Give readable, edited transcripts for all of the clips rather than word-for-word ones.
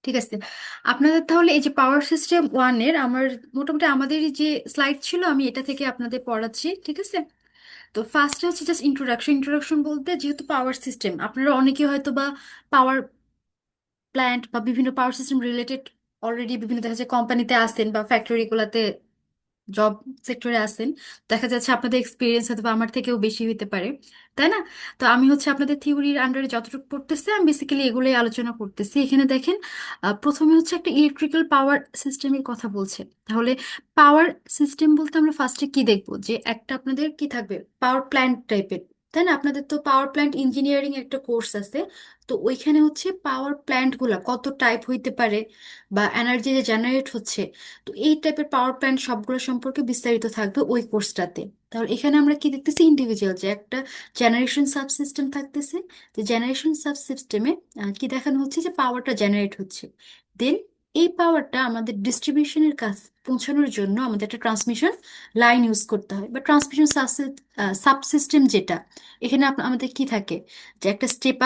ঠিক আছে। আপনাদের তাহলে এই যে পাওয়ার সিস্টেম ওয়ানের আমার মোটামুটি আমাদের যে স্লাইড ছিল আমি এটা থেকে আপনাদের পড়াচ্ছি, ঠিক আছে। তো ফার্স্টে হচ্ছে জাস্ট ইন্ট্রোডাকশন। ইন্ট্রোডাকশন বলতে যেহেতু পাওয়ার সিস্টেম আপনারা অনেকে হয়তো বা পাওয়ার প্ল্যান্ট বা বিভিন্ন পাওয়ার সিস্টেম রিলেটেড অলরেডি বিভিন্ন দেখা যায় কোম্পানিতে আসেন বা ফ্যাক্টরিগুলোতে জব সেক্টরে আছেন, দেখা যাচ্ছে আপনাদের এক্সপিরিয়েন্স হয়তো বা আমার থেকেও বেশি হতে পারে, তাই না? তো আমি হচ্ছে আপনাদের থিওরির আন্ডারে যতটুকু পড়তেছি আমি বেসিক্যালি এগুলোই আলোচনা করতেছি এখানে। দেখেন, প্রথমে হচ্ছে একটা ইলেকট্রিক্যাল পাওয়ার সিস্টেমের কথা বলছে। তাহলে পাওয়ার সিস্টেম বলতে আমরা ফার্স্টে কি দেখবো, যে একটা আপনাদের কি থাকবে, পাওয়ার প্ল্যান্ট টাইপের, তাই না? আপনাদের তো পাওয়ার প্ল্যান্ট ইঞ্জিনিয়ারিং একটা কোর্স আছে। তো ওইখানে হচ্ছে পাওয়ার প্ল্যান্ট গুলা কত টাইপ হইতে পারে বা এনার্জি যে জেনারেট হচ্ছে, তো এই টাইপের পাওয়ার প্ল্যান্ট সবগুলো সম্পর্কে বিস্তারিত থাকবে ওই কোর্সটাতে। তাহলে এখানে আমরা কি দেখতেছি, ইন্ডিভিজুয়াল যে একটা জেনারেশন সাবসিস্টেম থাকতেছে। যে জেনারেশন সাবসিস্টেমে কি দেখানো হচ্ছে, যে পাওয়ারটা জেনারেট হচ্ছে, দেন এই পাওয়ারটা আমাদের ডিস্ট্রিবিউশনের কাজ পৌঁছানোর জন্য আমাদের একটা ট্রান্সমিশন লাইন ইউজ করতে হয় বা ট্রান্সমিশন সাবসিস্টেম যেটা। এখানে আমাদের কি থাকে, যে একটা স্টেপ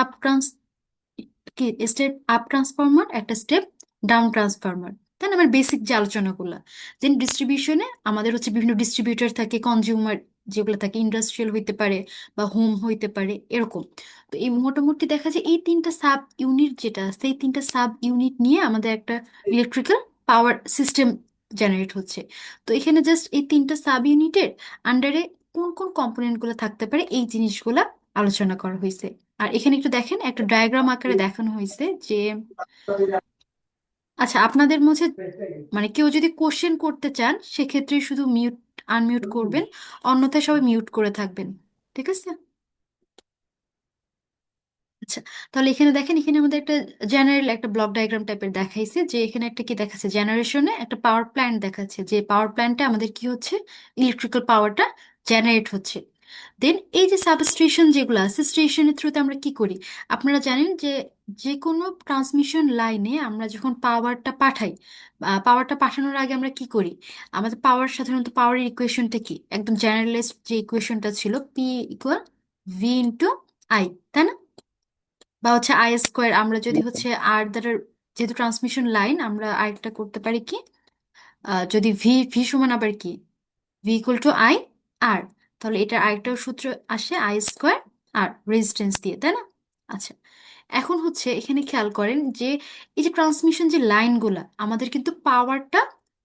আপ ট্রান্সফরমার, একটা স্টেপ ডাউন ট্রান্সফরমার, তাই না? আমার বেসিক যে আলোচনাগুলো। দেন ডিস্ট্রিবিউশনে আমাদের হচ্ছে বিভিন্ন ডিস্ট্রিবিউটর থাকে, কনজিউমার যেগুলো থাকে, ইন্ডাস্ট্রিয়াল হইতে পারে বা হোম হইতে পারে এরকম। তো এই মোটামুটি দেখা যায় এই তিনটা সাব ইউনিট যেটা আছে, এই তিনটা সাব ইউনিট নিয়ে আমাদের একটা ইলেকট্রিক্যাল পাওয়ার সিস্টেম জেনারেট হচ্ছে। তো এখানে জাস্ট এই তিনটা সাব ইউনিটের আন্ডারে কোন কোন কম্পোনেন্ট গুলো থাকতে পারে এই জিনিসগুলা আলোচনা করা হয়েছে। আর এখানে একটু দেখেন, একটা ডায়াগ্রাম আকারে দেখানো হয়েছে যে, আচ্ছা আপনাদের মধ্যে মানে কেউ যদি কোশ্চেন করতে চান সেক্ষেত্রে শুধু মিউট আনমিউট করবেন, অন্যথায় সবাই মিউট করে থাকবেন, ঠিক আছে? আচ্ছা, তাহলে এখানে দেখেন, এখানে আমাদের একটা জেনারেল একটা ব্লক ডায়াগ্রাম টাইপের দেখাইছে, যে এখানে একটা কি দেখাচ্ছে, জেনারেশনে একটা পাওয়ার প্ল্যান্ট দেখাচ্ছে, যে পাওয়ার প্ল্যান্টে আমাদের কি হচ্ছে, ইলেকট্রিক্যাল পাওয়ারটা জেনারেট হচ্ছে। দেন এই যে সাবস্টেশন যেগুলো আছে, স্টেশনের থ্রুতে আমরা কি করি, আপনারা জানেন যে যে কোনো ট্রান্সমিশন লাইনে আমরা যখন পাওয়ারটা পাঠাই, পাওয়ারটা পাঠানোর আগে আমরা কি করি, আমাদের পাওয়ার সাধারণত পাওয়ারের ইকুয়েশনটা কি, একদম জেনারেলিস্ট যে ইকুয়েশনটা ছিল, P equal V into I, তাই না? বা হচ্ছে আই স্কোয়ার, আমরা যদি হচ্ছে আর দ্বারা, যেহেতু ট্রান্সমিশন লাইন, আমরা আরেকটা করতে পারি কি, যদি ভি ভি সমান আবার কি, ভি ইকুয়াল টু আই আর, তাহলে এটার আরেকটা সূত্র আসে আই স্কোয়ার আর রেজিস্ট্যান্স দিয়ে, তাই না? আচ্ছা, এখন হচ্ছে এখানে খেয়াল করেন যে এই যে ট্রান্সমিশন যে লাইনগুলা, আমাদের কিন্তু পাওয়ারটা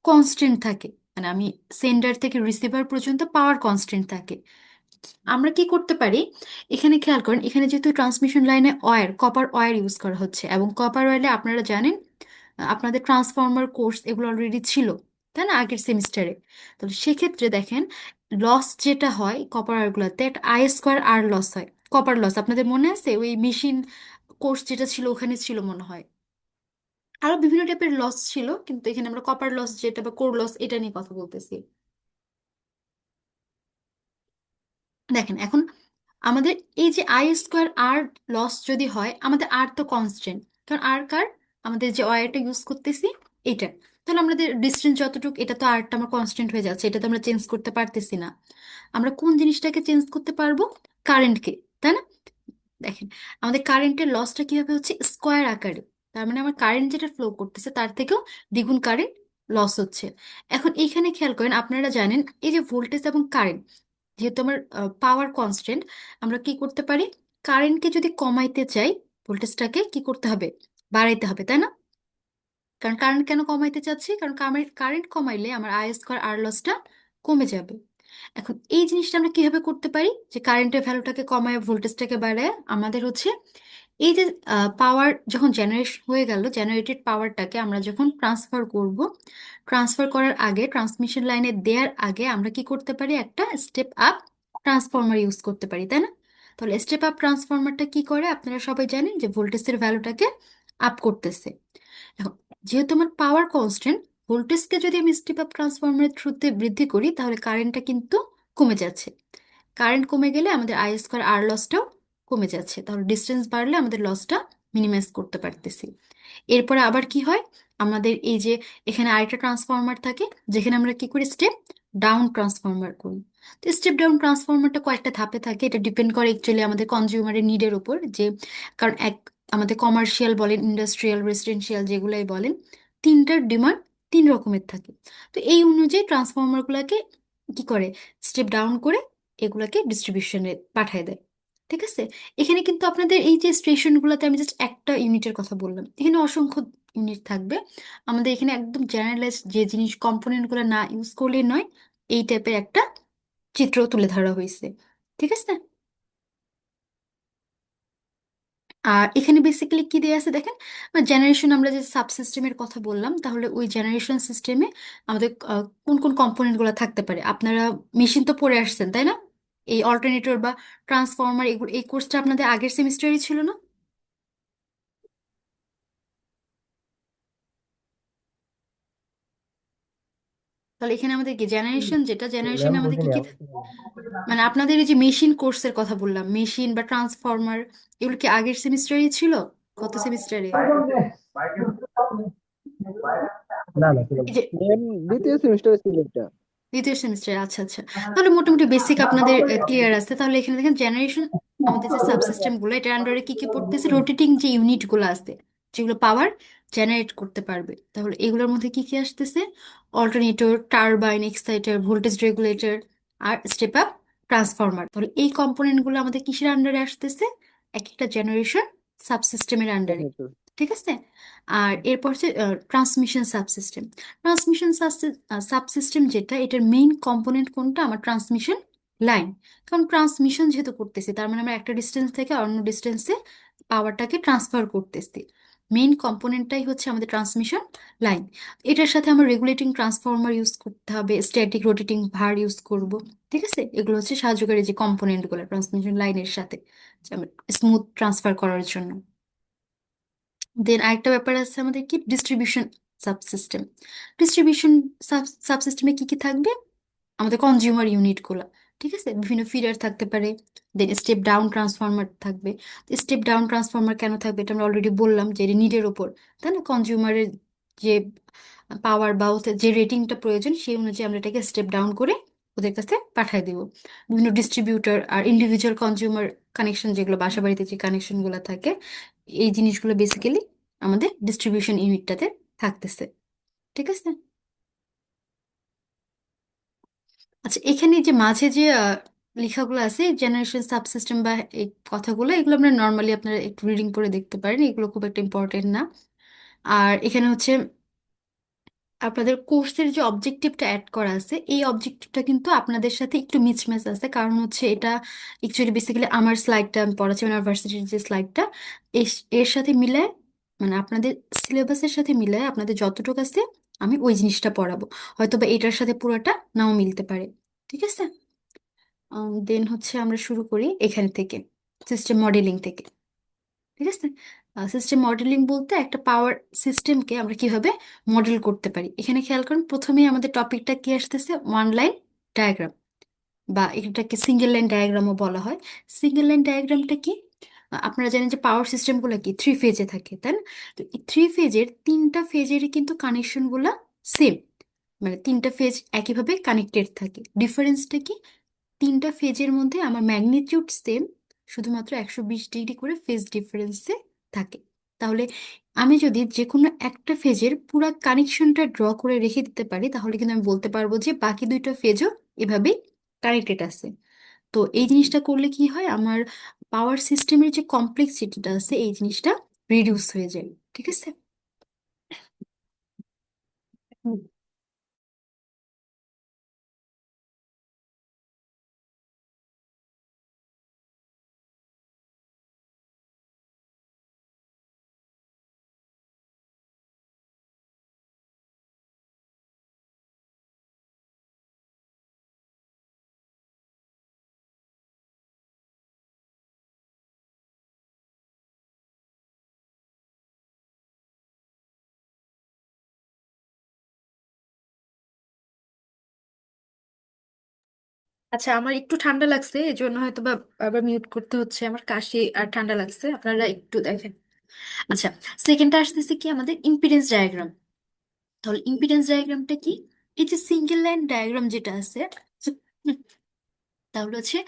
কনস্ট্যান্ট থাকে, মানে আমি সেন্ডার থেকে রিসিভার পর্যন্ত পাওয়ার কনস্ট্যান্ট থাকে। আমরা কি করতে পারি, এখানে খেয়াল করেন, এখানে যেহেতু ট্রান্সমিশন লাইনে ওয়্যার, কপার ওয়্যার ইউজ করা হচ্ছে, এবং কপার ওয়্যারে আপনারা জানেন আপনাদের ট্রান্সফর্মার কোর্স এগুলো অলরেডি ছিল, তাই না, আগের সেমিস্টারে। তো সেক্ষেত্রে দেখেন, লস যেটা হয় কপার ওয়্যারগুলোতে, একটা আই স্কোয়ার আর লস হয়, কপার লস আপনাদের মনে আছে, ওই মেশিন কোর্স যেটা ছিল ওখানে ছিল মনে হয়। আরো বিভিন্ন টাইপের লস ছিল, কিন্তু এখানে আমরা কপার লস যেটা বা কোর লস এটা নিয়ে কথা বলতেছি। দেখেন এখন আমাদের এই যে আই স্কোয়ার আর লস যদি হয়, আমাদের আর তো কনস্ট্যান্ট, কারণ আর কার, আমাদের যে ওয়্যারটা ইউজ করতেছি এটা, তাহলে আমাদের ডিস্টেন্স যতটুকু, এটা তো আরটা আমার কনস্ট্যান্ট হয়ে যাচ্ছে, এটা তো আমরা চেঞ্জ করতে পারতেছি না। আমরা কোন জিনিসটাকে চেঞ্জ করতে পারবো, কারেন্টকে, তাই না? দেখেন আমাদের কারেন্টের লসটা কিভাবে হচ্ছে, স্কোয়ার আকারে, তার মানে আমার কারেন্ট যেটা ফ্লো করতেছে তার থেকেও দ্বিগুণ কারেন্ট লস হচ্ছে। এখন এইখানে খেয়াল করেন, আপনারা জানেন এই যে ভোল্টেজ এবং কারেন্ট, যেহেতু আমার পাওয়ার কনস্ট্যান্ট, আমরা কি করতে পারি, কারেন্টকে যদি কমাইতে চাই, ভোল্টেজটাকে কি করতে হবে, বাড়াইতে হবে, তাই না? কারণ কারেন্ট কেন কমাইতে চাচ্ছি, কারণ কারেন্ট কমাইলে আমার আই স্কোয়ার আর লসটা কমে যাবে। এখন এই জিনিসটা আমরা কিভাবে করতে পারি, যে কারেন্টের ভ্যালুটাকে কমায় ভোল্টেজটাকে বাড়ায়, আমাদের হচ্ছে এই যে পাওয়ার যখন জেনারেট হয়ে গেল, জেনারেটেড পাওয়ারটাকে আমরা যখন ট্রান্সফার করব, ট্রান্সফার করার আগে, ট্রান্সমিশন লাইনে দেওয়ার আগে আমরা কি করতে পারি, একটা স্টেপ আপ ট্রান্সফরমার ইউজ করতে পারি, তাই না? তাহলে স্টেপ আপ ট্রান্সফরমারটা কি করে, আপনারা সবাই জানেন যে ভোল্টেজের ভ্যালুটাকে আপ করতেছে। এখন যেহেতু আমার পাওয়ার কনস্ট্যান্ট, ভোল্টেজকে যদি আমি স্টেপ আপ ট্রান্সফরমারের থ্রুতে বৃদ্ধি করি তাহলে কারেন্টটা কিন্তু কমে যাচ্ছে। কারেন্ট কমে গেলে আমাদের আই স্কোয়ার আর লসটাও কমে যাচ্ছে, তাহলে ডিস্টেন্স বাড়লে আমাদের লসটা মিনিমাইজ করতে পারতেছি। এরপরে আবার কি হয়, আমাদের এই যে এখানে আরেকটা ট্রান্সফরমার থাকে, যেখানে আমরা কি করি, স্টেপ ডাউন ট্রান্সফরমার করি। তো স্টেপ ডাউন ট্রান্সফরমারটা কয়েকটা ধাপে থাকে, এটা ডিপেন্ড করে অ্যাকচুয়ালি আমাদের কনজিউমারের নিডের উপর, যে কারণ এক আমাদের কমার্শিয়াল বলেন, ইন্ডাস্ট্রিয়াল, রেসিডেন্সিয়াল যেগুলাই বলেন, তিনটার ডিমান্ড তিন রকমের থাকে। তো এই অনুযায়ী ট্রান্সফর্মারগুলোকে কি করে, স্টেপ ডাউন করে এগুলাকে ডিস্ট্রিবিউশনে পাঠিয়ে দেয়। ঠিক আছে। এখানে কিন্তু আপনাদের এই যে স্টেশনগুলোতে আমি জাস্ট একটা ইউনিটের কথা বললাম, এখানে অসংখ্য ইউনিট থাকবে। আমাদের এখানে একদম জেনারেলাইজ যে জিনিস কম্পোনেন্টগুলো না ইউজ করলে নয়, এই টাইপের একটা চিত্র তুলে ধরা হয়েছে। ঠিক আছে। আর এখানে বেসিক্যালি কি দেয়া আছে দেখেন, জেনারেশন, আমরা যে সাবসিস্টেমের কথা বললাম, তাহলে ওই জেনারেশন সিস্টেমে আমাদের কোন কোন কম্পোনেন্ট গুলো থাকতে পারে। আপনারা মেশিন তো পড়ে আসছেন তাই না? এই অল্টারনেটর বা ট্রান্সফরমার, এগুলো এই কোর্সটা আপনাদের আগের সেমিস্টারই ছিল না? তাহলে এখানে আমাদের কি জেনারেশন, যেটা ম্যাম জেনারেশনে আমাদের কি বুঝিনি কি আবার একটু বলুন। মানে আপনাদের এই যে মেশিন কোর্সের কথা বললাম, মেশিন বা ট্রান্সফরমার, এগুলো কি আগের সেমিস্টারই ছিল? গত সেমিস্টারে? না না ঠিক আছে ম্যাম, দ্বিতীয় সেমিস্টারে ছিল এটা। দ্বিতীয় সেমিস্টারে, আচ্ছা আচ্ছা। তাহলে মোটামুটি বেসিক আপনাদের ক্লিয়ার আছে। তাহলে এখানে দেখেন জেনারেশন, আমাদের যে সাবসিস্টেম গুলো, এটার আন্ডারে কি কি পড়তেছে, রোটেটিং যে ইউনিট গুলো আছে যেগুলো পাওয়ার জেনারেট করতে পারবে, তাহলে এগুলোর মধ্যে কি কি আসতেছে? Alternator, turbine, Exeter, voltage regulator, আর স্টেপ আপ ট্রান্সফরমার। তাহলে এই কম্পোনেন্ট গুলো আমাদের কিসের আন্ডারে আসতেছে? এক একটা জেনারেশন সাবসিস্টেমের আন্ডারে। অল্টারনেটর। ঠিক আছে। আর এরপর হচ্ছে ট্রান্সমিশন সাবসিস্টেম। ট্রান্সমিশন সাবসিস্টেম যেটা, এটার মেইন কম্পোনেন্ট কোনটা? আমার ট্রান্সমিশন লাইন। কারণ ট্রান্সমিশন যেহেতু করতেছি, তার মানে আমরা একটা ডিস্টেন্স থেকে অন্য ডিস্টেন্সে পাওয়ারটাকে ট্রান্সফার করতেছি। মেইন কম্পোনেন্টটাই হচ্ছে আমাদের ট্রান্সমিশন লাইন। এটার সাথে আমার রেগুলেটিং ট্রান্সফর্মার ইউজ করতে হবে, স্ট্যাটিক রোটেটিং ভার ইউজ করব। ঠিক আছে। এগুলো হচ্ছে সাহায্যকারী যে কম্পোনেন্টগুলো ট্রান্সমিশন লাইনের সাথে স্মুথ ট্রান্সফার করার জন্য। দেন আরেকটা ব্যাপার আছে আমাদের, কি ডিস্ট্রিবিউশন সাবসিস্টেম। ডিস্ট্রিবিউশন সাবসিস্টেমে কি কি থাকবে? আমাদের কনজিউমার ইউনিটগুলো। ঠিক আছে, বিভিন্ন ফিডার থাকতে পারে। দেন স্টেপ ডাউন ট্রান্সফরমার থাকবে। স্টেপ ডাউন ট্রান্সফরমার কেন থাকবে এটা আমরা অলরেডি বললাম, যে নিডের ওপর, তাই না? কনজিউমারের যে পাওয়ার বা ওদের যে রেটিংটা প্রয়োজন, সেই অনুযায়ী আমরা এটাকে স্টেপ ডাউন করে ওদের কাছে পাঠিয়ে দিব। বিভিন্ন ডিস্ট্রিবিউটর আর ইন্ডিভিজুয়াল কনজিউমার কানেকশন, যেগুলো বাসা বাড়িতে যে কানেকশনগুলো থাকে, এই জিনিসগুলো বেসিক্যালি আমাদের ডিস্ট্রিবিউশন ইউনিটটাতে থাকতেছে। ঠিক আছে। আচ্ছা, এখানে যে মাঝে যে লেখাগুলো আছে, জেনারেশন সাবসিস্টেম বা এই কথাগুলো, এগুলো আমরা নর্মালি আপনারা একটু রিডিং করে দেখতে পারেন, এগুলো খুব একটা ইম্পর্টেন্ট না। আর এখানে হচ্ছে আপনাদের কোর্সের যে অবজেক্টিভটা অ্যাড করা আছে, এই অবজেক্টিভটা কিন্তু আপনাদের সাথে একটু মিসম্যাচ আছে। কারণ হচ্ছে এটা অ্যাকচুয়ালি বেসিক্যালি আমার স্লাইডটা আমি পড়াচ্ছি, ইউনিভার্সিটির যে স্লাইডটা, এর সাথে মিলায়, মানে আপনাদের সিলেবাসের সাথে মিলায় আপনাদের যতটুকু আছে আমি ওই জিনিসটা পড়াবো। হয়তো বা এটার সাথে পুরোটা নাও মিলতে পারে। ঠিক আছে। দেন হচ্ছে আমরা শুরু করি এখান থেকে, সিস্টেম মডেলিং থেকে। ঠিক আছে। সিস্টেম মডেলিং বলতে একটা পাওয়ার সিস্টেমকে আমরা কিভাবে মডেল করতে পারি। এখানে খেয়াল করুন, প্রথমেই আমাদের টপিকটা কি আসতেছে? ওয়ান লাইন ডায়াগ্রাম, বা এটাকে সিঙ্গেল লাইন ডায়াগ্রামও বলা হয়। সিঙ্গেল লাইন ডায়াগ্রামটা কি? আপনারা জানেন যে পাওয়ার সিস্টেমগুলো কি থ্রি ফেজে থাকে, তাই না? তো এই থ্রি ফেজের তিনটা ফেজেরই কিন্তু কানেকশনগুলো সেম, মানে তিনটা ফেজ একইভাবে কানেক্টেড থাকে। ডিফারেন্সটা কি? তিনটা ফেজের মধ্যে আমার ম্যাগনিটিউড সেম, শুধুমাত্র 120 ডিগ্রি করে ফেজ ডিফারেন্সে থাকে। তাহলে আমি যদি যে কোনো একটা ফেজের পুরো কানেকশনটা ড্র করে রেখে দিতে পারি, তাহলে কিন্তু আমি বলতে পারবো যে বাকি দুইটা ফেজও এভাবেই কানেক্টেড আছে। তো এই জিনিসটা করলে কি হয়, আমার পাওয়ার সিস্টেমের যে কমপ্লেক্সিটিটা আছে, এই জিনিসটা রিডিউস হয়ে যায়। ঠিক আছে। আচ্ছা, আমার একটু ঠান্ডা লাগছে, এই জন্য হয়তো বা আবার মিউট করতে হচ্ছে। আমার কাশি আর ঠান্ডা লাগছে, আপনারা একটু দেখেন। আচ্ছা, সেকেন্ডটা আসতেছে কি, আমাদের ইম্পিডেন্স ডায়াগ্রাম। তাহলে ইম্পিডেন্স ডায়াগ্রামটা কি? এই যে সিঙ্গেল লাইন ডায়াগ্রাম যেটা আছে, হুম, তাহলে হচ্ছে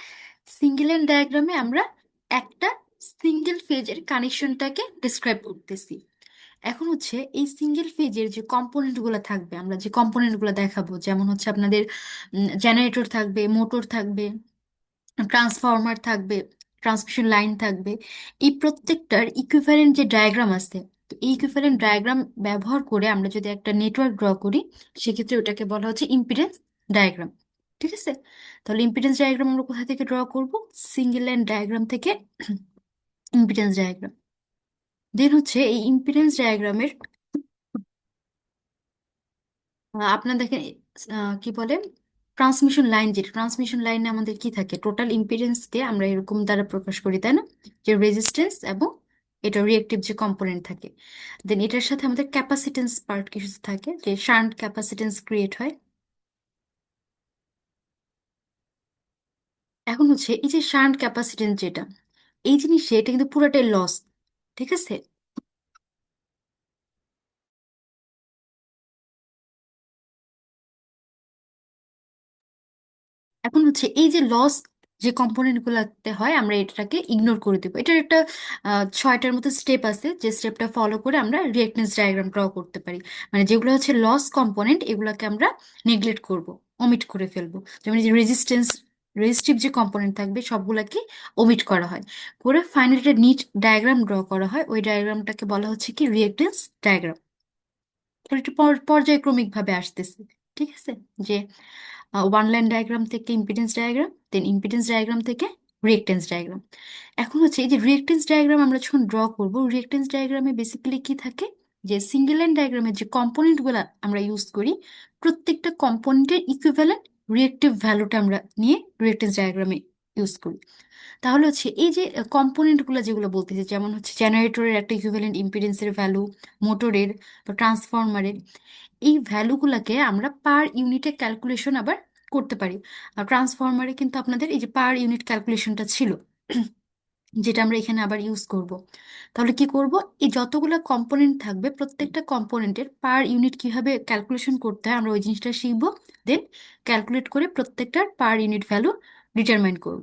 সিঙ্গেল লাইন ডায়াগ্রামে আমরা একটা সিঙ্গেল ফেজের কানেকশনটাকে ডিসক্রাইব করতেছি। এখন হচ্ছে এই সিঙ্গেল ফেজের যে কম্পোনেন্ট গুলো থাকবে, আমরা যে কম্পোনেন্ট গুলো দেখাবো, যেমন হচ্ছে আপনাদের জেনারেটর থাকবে, মোটর থাকবে, ট্রান্সফরমার থাকবে, ট্রান্সমিশন লাইন থাকবে। এই প্রত্যেকটার ইকুইভ্যালেন্ট যে ডায়াগ্রাম আছে, তো এই ইকুইভ্যালেন্ট ডায়াগ্রাম ব্যবহার করে আমরা যদি একটা নেটওয়ার্ক ড্র করি, সেক্ষেত্রে ওটাকে বলা হচ্ছে ইম্পিডেন্স ডায়াগ্রাম। ঠিক আছে? তাহলে ইম্পিডেন্স ডায়াগ্রাম আমরা কোথা থেকে ড্র করব? সিঙ্গেল লাইন ডায়াগ্রাম থেকে ইম্পিডেন্স ডায়াগ্রাম। দেন হচ্ছে এই ইম্পিডেন্স ডায়াগ্রামের আপনার দেখেন কি বলে, ট্রান্সমিশন লাইন, যেটা ট্রান্সমিশন লাইনে আমাদের কি থাকে, টোটাল ইম্পিডেন্সকে আমরা এরকম দ্বারা প্রকাশ করি, তাই না? যে রেজিস্ট্যান্স এবং এটা রিয়েক্টিভ যে কম্পোনেন্ট থাকে। দেন এটার সাথে আমাদের ক্যাপাসিটেন্স পার্ট কিছু থাকে, যে শান্ট ক্যাপাসিটেন্স ক্রিয়েট হয়। এখন হচ্ছে এই যে শান্ট ক্যাপাসিটেন্স যেটা, এই জিনিস এটা কিন্তু পুরোটাই লস। ঠিক আছে? এখন হচ্ছে এই যে লস যে কম্পোনেন্ট গুলাতে হয়, আমরা এটাকে ইগনোর করে দেবো। এটার একটা 6টার মতো স্টেপ আছে, যে স্টেপটা ফলো করে আমরা রিঅ্যাকটেন্স ডায়াগ্রাম ড্র করতে পারি। মানে যেগুলো হচ্ছে লস কম্পোনেন্ট, এগুলোকে আমরা নেগলেক্ট করব, অমিট করে ফেলবো। যেমন এই যে রেজিস্টিভ যে কম্পোনেন্ট থাকবে সবগুলাকে ওমিট করা হয়, করে ফাইনাল একটা নিট ডায়াগ্রাম ড্র করা হয়। ওই ডায়াগ্রামটাকে বলা হচ্ছে কি রিঅ্যাকটেন্স ডায়াগ্রাম। একটু পর্যায়ক্রমিক ভাবে আসতেছে। ঠিক আছে? যে ওয়ান লাইন ডায়াগ্রাম থেকে ইম্পিডেন্স ডায়াগ্রাম, দেন ইম্পিডেন্স ডায়াগ্রাম থেকে রিয়েক্টেন্স ডায়াগ্রাম। এখন হচ্ছে এই যে রিয়েক্টেন্স ডায়াগ্রাম আমরা যখন ড্র করব, রিয়েক্টেন্স ডায়াগ্রামে বেসিক্যালি কি থাকে, যে সিঙ্গেল লাইন ডায়াগ্রামের যে কম্পোনেন্ট গুলা আমরা ইউজ করি, প্রত্যেকটা কম্পোনেন্টের ইকুইভ্যালেন্ট রিয়েক্টিভ ভ্যালুটা আমরা নিয়ে রিয়েক্টেন্স ডায়াগ্রামে ইউজ করি। তাহলে হচ্ছে এই যে কম্পোনেন্ট গুলো যেগুলো বলতেছি, যেমন হচ্ছে জেনারেটরের একটা ইকুইভ্যালেন্ট ইম্পিডেন্সের ভ্যালু, মোটরের বা ট্রান্সফরমারের, এই ভ্যালুগুলোকে আমরা পার ইউনিটে ক্যালকুলেশন আবার করতে পারি। আর ট্রান্সফরমারে কিন্তু আপনাদের এই যে পার ইউনিট ক্যালকুলেশনটা ছিল, যেটা আমরা এখানে আবার ইউজ করব। তাহলে কি করব, এই যতগুলো কম্পোনেন্ট থাকবে প্রত্যেকটা কম্পোনেন্টের পার ইউনিট কিভাবে ক্যালকুলেশন করতে হয় আমরা ওই জিনিসটা শিখবো। দেন ক্যালকুলেট করে প্রত্যেকটার পার ইউনিট ভ্যালু ডিটারমাইন করব।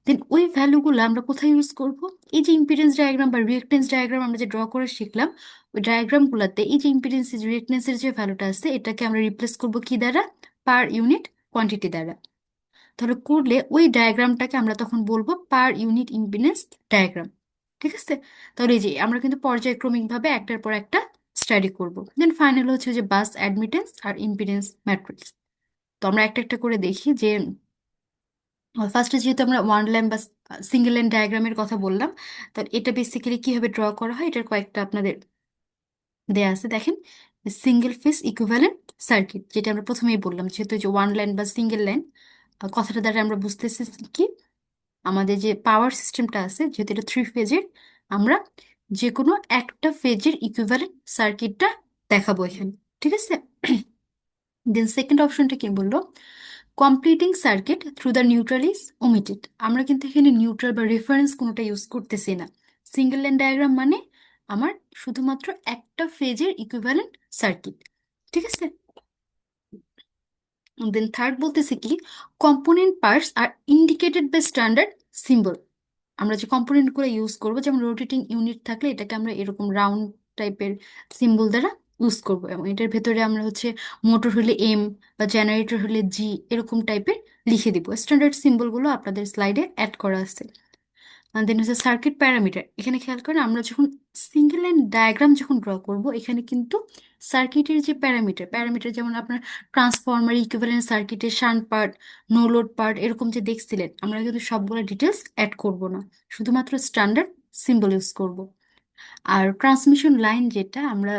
দেন ওই ভ্যালুগুলো আমরা কোথায় ইউজ করব? এই যে ইম্পিডেন্স ডায়াগ্রাম বা রিয়েক্টেন্স ডায়াগ্রাম আমরা যে ড্র করে শিখলাম, ওই ডায়াগ্রামগুলোতে এই যে ইম্পিডেন্স রিয়েক্টেন্সের যে ভ্যালুটা আছে, এটাকে আমরা রিপ্লেস করব কি দ্বারা? পার ইউনিট কোয়ান্টিটি দ্বারা। তাহলে করলে ওই ডায়াগ্রামটাকে আমরা তখন বলবো পার ইউনিট ইম্পিডেন্স ডায়াগ্রাম। ঠিক আছে? তাহলে এই যে আমরা কিন্তু পর্যায়ক্রমিকভাবে একটার পর একটা স্টাডি করব। দেন ফাইনাল হচ্ছে যে বাস অ্যাডমিটেন্স আর ইম্পিডেন্স ম্যাট্রিক্স। তো আমরা একটা একটা করে দেখি যে ফার্স্টে যেহেতু আমরা ওয়ান লাইন বা সিঙ্গেল লাইন ডায়াগ্রামের কথা বললাম, তাহলে এটা বেসিক্যালি কিভাবে ড্র করা হয় এটার কয়েকটা আপনাদের দেয়া আছে, দেখেন। সিঙ্গেল ফেজ ইকুইভ্যালেন্ট সার্কিট, যেটা আমরা প্রথমেই বললাম, যেহেতু এই যে ওয়ান লাইন বা সিঙ্গেল লাইন কথাটা দ্বারা আমরা বুঝতেছি কি, আমাদের যে পাওয়ার সিস্টেমটা আছে যেহেতু এটা থ্রি ফেজের, আমরা যে কোনো একটা ফেজের ইকুইভ্যালেন্ট সার্কিটটা দেখাবো এখানে। ঠিক আছে? দেন সেকেন্ড অপশনটা কি বললো, completing circuit through the neutral is omitted. আমরা কিন্তু এখানে নিউট্রাল বা রেফারেন্স কোনোটা ইউজ করতেছি না। সিঙ্গেল লাইন ডায়াগ্রাম মানে আমার শুধুমাত্র একটা ফেজের ইকুইভ্যালেন্ট সার্কিট। ঠিক আছে? দেন থার্ড বলতেছে কি, component parts are indicated by standard symbol. আমরা যে কম্পোনেন্টগুলো ইউজ করবো, যেমন রোটেটিং ইউনিট থাকলে এটাকে আমরা এরকম রাউন্ড টাইপের সিম্বল দ্বারা ইউজ করব, এবং এটার ভেতরে আমরা হচ্ছে মোটর হলে এম বা জেনারেটর হলে জি, এরকম টাইপের লিখে দিব। স্ট্যান্ডার্ড সিম্বলগুলো আপনাদের স্লাইডে অ্যাড করা আছে। দেন হচ্ছে সার্কিট প্যারামিটার। এখানে খেয়াল করেন, আমরা যখন সিঙ্গেল লাইন ডায়াগ্রাম যখন ড্র করব, এখানে কিন্তু সার্কিটের যে প্যারামিটার প্যারামিটার যেমন আপনার ট্রান্সফরমার ইকুইভ্যালেন্ট সার্কিটের shunt part, no load part, এরকম যে দেখছিলেন, আমরা কিন্তু সবগুলো ডিটেলস অ্যাড করব না, শুধুমাত্র স্ট্যান্ডার্ড সিম্বল ইউজ করব। আর ট্রান্সমিশন লাইন, যেটা আমরা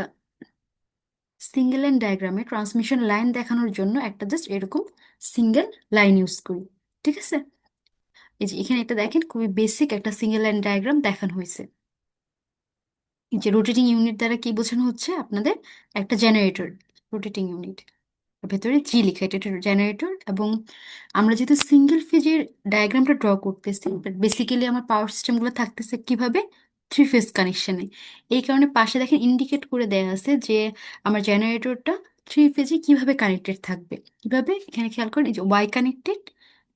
সিঙ্গেল লাইন ডায়াগ্রামে ট্রান্সমিশন লাইন দেখানোর জন্য একটা জাস্ট এরকম সিঙ্গেল লাইন ইউজ করি। ঠিক আছে? এই যে এখানে একটা দেখেন, খুবই বেসিক একটা সিঙ্গেল লাইন ডায়াগ্রাম দেখানো হয়েছে। এই যে রোটেটিং ইউনিট দ্বারা কি বোঝানো হচ্ছে আপনাদের, একটা জেনারেটর রোটেটিং ইউনিট, ভেতরে জি লেখা, এটা একটা জেনারেটর। এবং আমরা যেহেতু সিঙ্গেল ফেজের ডায়াগ্রামটা ড্র করতেছি, বেসিক্যালি আমার পাওয়ার সিস্টেমগুলো থাকতেছে কিভাবে, থ্রি ফেজ কানেকশনে। এই কারণে পাশে দেখেন ইন্ডিকেট করে দেয়া আছে যে আমার জেনারেটরটা থ্রি ফেজে কিভাবে কানেক্টেড থাকবে। কিভাবে, এখানে খেয়াল করেন, এই যে ওয়াই কানেক্টেড,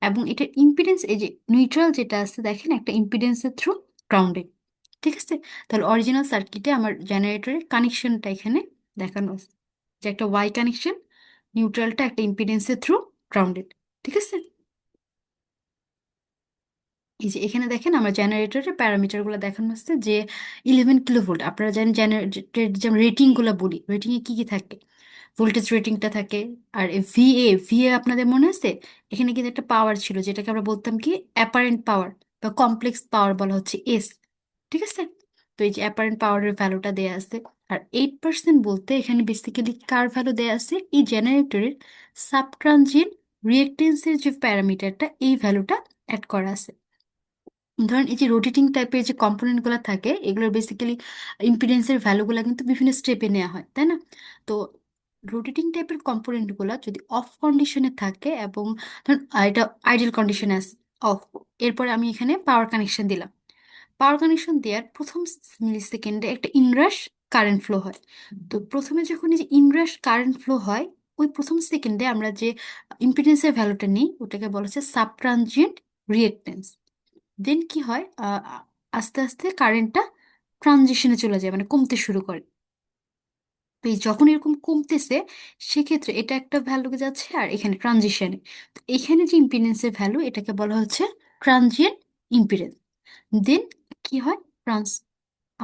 এবং এটার ইম্পিডেন্স এই যে নিউট্রাল যেটা আছে দেখেন, একটা ইম্পিডেন্সের থ্রু গ্রাউন্ডেড। ঠিক আছে, তাহলে অরিজিনাল সার্কিটে আমার জেনারেটরের কানেকশনটা এখানে দেখানো আছে, যে একটা ওয়াই কানেকশন, নিউট্রালটা একটা ইম্পিডেন্সের থ্রু গ্রাউন্ডেড। ঠিক আছে, এই যে এখানে দেখেন আমার জেনারেটরের প্যারামিটারগুলো দেখানো হচ্ছে যে 11 কিলোভোল্ট। আপনারা জানেন জেনারেটর যেমন রেটিংগুলো বলি, রেটিংয়ে কি কি থাকে, ভোল্টেজ রেটিংটা থাকে। আর ভিএ ভিএ আপনাদের মনে আছে, এখানে কিন্তু একটা পাওয়ার ছিল যেটাকে আমরা বলতাম কি অ্যাপারেন্ট পাওয়ার বা কমপ্লেক্স পাওয়ার বলা হচ্ছে এস। ঠিক আছে, তো এই যে অ্যাপারেন্ট পাওয়ারের ভ্যালুটা দেয়া আছে। আর 8% বলতে এখানে বেসিক্যালি কার ভ্যালু দেয়া আছে, এই জেনারেটরের সাবট্রানজিয়েন্ট রিয়েক্টেন্সের যে প্যারামিটারটা, এই ভ্যালুটা অ্যাড করা আছে। ধরেন এই যে রোটেটিং টাইপের যে কম্পোনেন্টগুলো থাকে, এগুলোর বেসিক্যালি ইম্পিডেন্সের ভ্যালুগুলো কিন্তু বিভিন্ন স্টেপে নেওয়া হয়, তাই না? তো রোটেটিং টাইপের কম্পোনেন্টগুলো যদি অফ কন্ডিশনে থাকে এবং ধরুন এটা আইডিয়াল কন্ডিশনে আছে অফ, এরপরে আমি এখানে পাওয়ার কানেকশন দিলাম। পাওয়ার কানেকশন দেওয়ার প্রথম মিলি সেকেন্ডে একটা ইনরাশ কারেন্ট ফ্লো হয়। তো প্রথমে যখন এই যে ইনরাশ কারেন্ট ফ্লো হয়, ওই প্রথম সেকেন্ডে আমরা যে ইম্পিডেন্সের ভ্যালুটা নিই ওটাকে বলা হচ্ছে সাবট্রানজিয়েন্ট রিয়েক্টেন্স। দেন কি হয়, আস্তে আস্তে কারেন্টটা ট্রানজিশনে চলে যায়, মানে কমতে শুরু করে। তো এই যখন এরকম কমতেছে, সেক্ষেত্রে এটা একটা ভ্যালুকে যাচ্ছে আর এখানে ট্রানজিশনে। তো এখানে যে ইম্পিডেন্সের ভ্যালু, এটাকে বলা হচ্ছে ট্রানজিয়েন্ট ইম্পিডেন্স। দেন কি হয়, ট্রান্স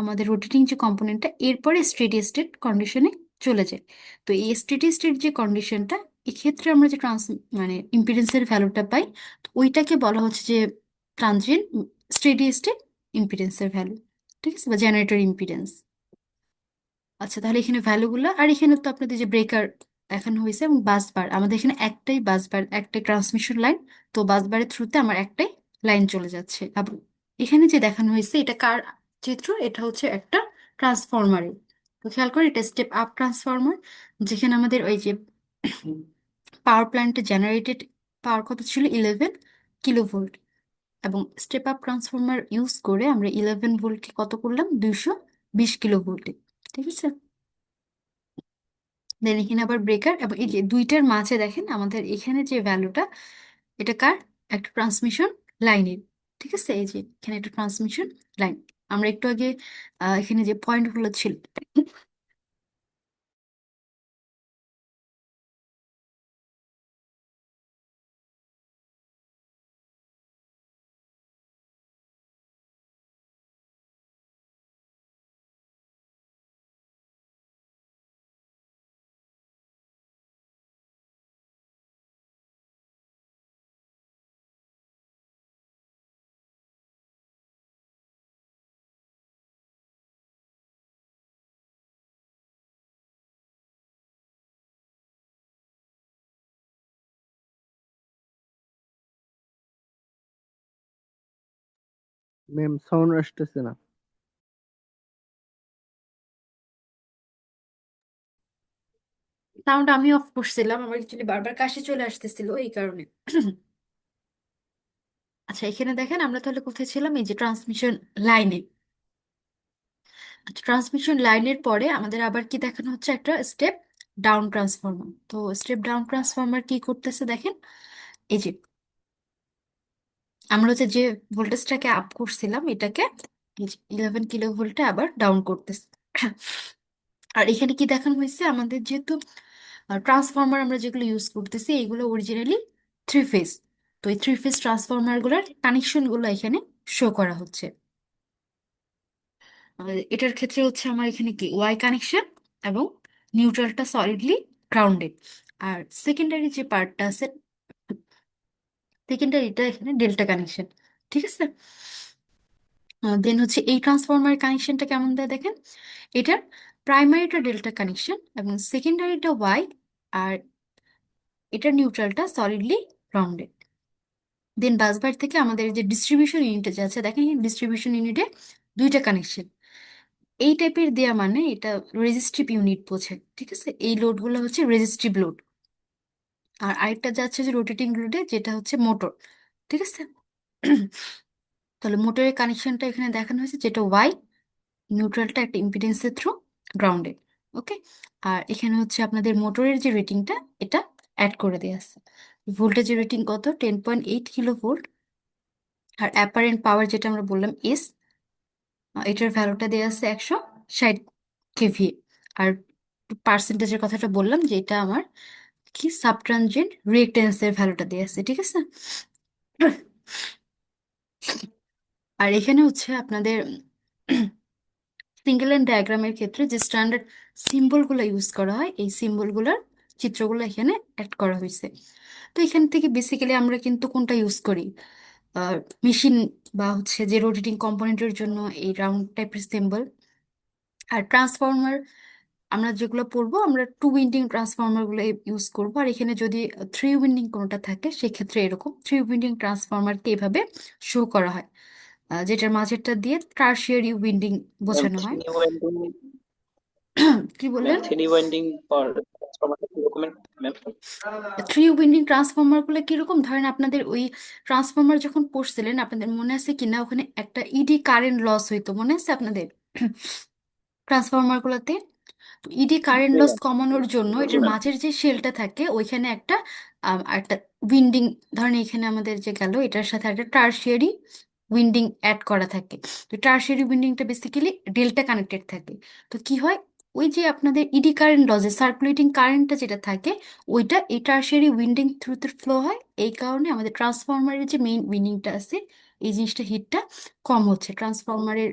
আমাদের রোটেটিং যে কম্পোনেন্টটা এরপরে স্টেডি স্টেট কন্ডিশনে চলে যায়। তো এই স্টেডি স্টেট যে কন্ডিশনটা, এক্ষেত্রে আমরা যে মানে ইম্পিডেন্সের ভ্যালুটা পাই, তো ওইটাকে বলা হচ্ছে যে ট্রানজিয়েন্ট স্টেডি স্টেট ইম্পিডেন্সের ভ্যালু। ঠিক আছে, বা জেনারেটর ইম্পিডেন্স। আচ্ছা, তাহলে এখানে ভ্যালুগুলো, আর এখানে তো আপনাদের যে ব্রেকার দেখানো হয়েছে এবং বাস বার, আমাদের এখানে একটাই বাস বার, একটাই ট্রান্সমিশন লাইন। তো বাস বারের থ্রুতে আমার একটাই লাইন চলে যাচ্ছে। এবং এখানে যে দেখানো হয়েছে এটা কার চিত্র, এটা হচ্ছে একটা ট্রান্সফরমারের। তো খেয়াল করে, এটা স্টেপ আপ ট্রান্সফরমার, যেখানে আমাদের ওই যে পাওয়ার প্ল্যান্টে জেনারেটেড পাওয়ার কত ছিল, 11 কিলোভোল্ট। এবং স্টেপ আপ ট্রান্সফরমার ইউজ করে আমরা 11 ভোল্টকে কত করলাম, 220 কিলোভোল্টে। ঠিক আছে, দেন এখানে আবার ব্রেকার, এবং এই যে দুইটার মাঝে দেখেন আমাদের এখানে যে ভ্যালুটা, এটা কার, একটা ট্রান্সমিশন লাইনের। ঠিক আছে, এই যে এখানে একটা ট্রান্সমিশন লাইন। আমরা একটু আগে এখানে যে পয়েন্টগুলো ছিল, ম্যাম সাউন্ড আসতেছে না। সাউন্ড আমি অফ করছিলাম, আমার অ্যাকচুয়ালি বারবার কাশি চলে আসতেছিল এই কারণে। আচ্ছা, এখানে দেখেন আমরা তাহলে কোথায় ছিলাম, এই যে ট্রান্সমিশন লাইনে। আচ্ছা, ট্রান্সমিশন লাইনের পরে আমাদের আবার কি দেখানো হচ্ছে, একটা স্টেপ ডাউন ট্রান্সফরমার। তো স্টেপ ডাউন ট্রান্সফরমার কি করতেছে দেখেন, এই যে আমরা হচ্ছে যে ভোল্টেজটাকে আপ করছিলাম, এটাকে 11 কিলোভোল্টে আবার ডাউন করতেছে। আর এখানে কি দেখানো হয়েছে, আমাদের যেহেতু ট্রান্সফরমার আমরা যেগুলো ইউজ করতেছি এগুলো অরিজিনালি 3 ফেজ। তো এই 3 ফেজ ট্রান্সফরমারগুলোর কানেকশনগুলো এখানে শো করা হচ্ছে। এটার ক্ষেত্রে হচ্ছে আমার এখানে কি ওয়াই কানেকশন, এবং নিউট্রালটা সলিডলি গ্রাউন্ডেড। আর সেকেন্ডারি যে পার্টটা আছে, সেকেন্ডারিটা এখানে ডেল্টা কানেকশন। ঠিক আছে, দেন হচ্ছে এই ট্রান্সফরমার কানেকশনটা কেমন দেয় দেখেন, এটার প্রাইমারিটা ডেল্টা কানেকশন এবং সেকেন্ডারিটা ওয়াই, আর এটার নিউট্রালটা সলিডলি গ্রাউন্ডেড। দেন বাসবার থেকে আমাদের যে ডিস্ট্রিবিউশন ইউনিট যে আছে দেখেন, ডিস্ট্রিবিউশন ইউনিটে দুইটা কানেকশন। এই টাইপের দেয়া মানে এটা রেজিস্ট্রিভ ইউনিট বোঝায়। ঠিক আছে, এই লোডগুলো হচ্ছে রেজিস্ট্রিভ লোড। আর আরেকটা যাচ্ছে যে রোটেটিং লোডে, যেটা হচ্ছে মোটর। ঠিক আছে, তাহলে মোটরের কানেকশনটা এখানে দেখানো হয়েছে, যেটা ওয়াই, নিউট্রালটা একটা ইম্পিডেন্সের থ্রু গ্রাউন্ডেড। ওকে, আর এখানে হচ্ছে আপনাদের মোটরের যে রেটিংটা, এটা অ্যাড করে দেওয়া আছে। ভোল্টেজের রেটিং কত, 10.8 কিলো ভোল্ট। আর অ্যাপারেন্ট পাওয়ার যেটা আমরা বললাম এস, এটার ভ্যালুটা দেওয়া আছে 160 কেভি। আর পার্সেন্টেজের কথাটা বললাম যে এটা আমার কি সাবট্রানজিয়েন্ট রিঅ্যাকট্যান্সের ভ্যালুটা দেওয়া আছে, ঠিক আছে। আর এখানে হচ্ছে আপনাদের সিঙ্গেল লাইন ডায়াগ্রামের ক্ষেত্রে যে স্ট্যান্ডার্ড সিম্বলগুলো ইউজ করা হয়, এই সিম্বলগুলোর চিত্রগুলো এখানে অ্যাড করা হয়েছে। তো এখান থেকে বেসিক্যালি আমরা কিন্তু কোনটা ইউজ করি, মেশিন বা হচ্ছে যে রোটেটিং কম্পোনেন্টের জন্য এই রাউন্ড টাইপের সিম্বল। আর ট্রান্সফর্মার আমরা যেগুলো পড়বো, আমরা টু উইন্ডিং ট্রান্সফর্মার গুলো ইউজ করবো। আর এখানে যদি থ্রি উইন্ডিং কোনোটা থাকে সেক্ষেত্রে এরকম থ্রি উইন্ডিং ট্রান্সফর্মারকে এভাবে শো করা হয়, যেটার মাঝেরটা দিয়ে টারশিয়ারি উইন্ডিং ম্যাম বোঝানো হয়। থ্রি ওয়াইন্ডিং, কি ম্যাম বললেন? থ্রি ওয়াইন্ডিং পার ট্রান্সফরমার কিরকম ম্যাম? থ্রি উইন্ডিং ট্রান্সফর্মার গুলো কিরকম, ধরেন আপনাদের ওই ট্রান্সফর্মার যখন পড়ছিলেন আপনাদের মনে আছে কিনা, ওখানে একটা ইডি কারেন্ট লস হইতো, মনে আছে আপনাদের ট্রান্সফর্মার গুলোতে? ইডি কারেন্ট লস কমানোর জন্য জি এটার ম্যাম। মাঝের যে শেলটা থাকে ওইখানে একটা উইন্ডিং, ধরেন এখানে আমাদের যে গেল এটার সাথে একটা টারশিয়ারি উইন্ডিং অ্যাড করা থাকে। তো টারশিয়ারি উইন্ডিংটা বেসিক্যালি ডেল্টা কানেক্টেড থাকে। তো কি হয়, ওই যে আপনাদের ইডি কারেন্ট লসে সার্কুলেটিং কারেন্টটা যেটা থাকে ওইটা এই টারশিয়ারি উইন্ডিং থ্রুতে ফ্লো হয়। এই কারণে আমাদের ট্রান্সফরমারের যে মেইন উইন্ডিংটা আছে এই জিনিসটা হিটটা কম হচ্ছে, ট্রান্সফরমারের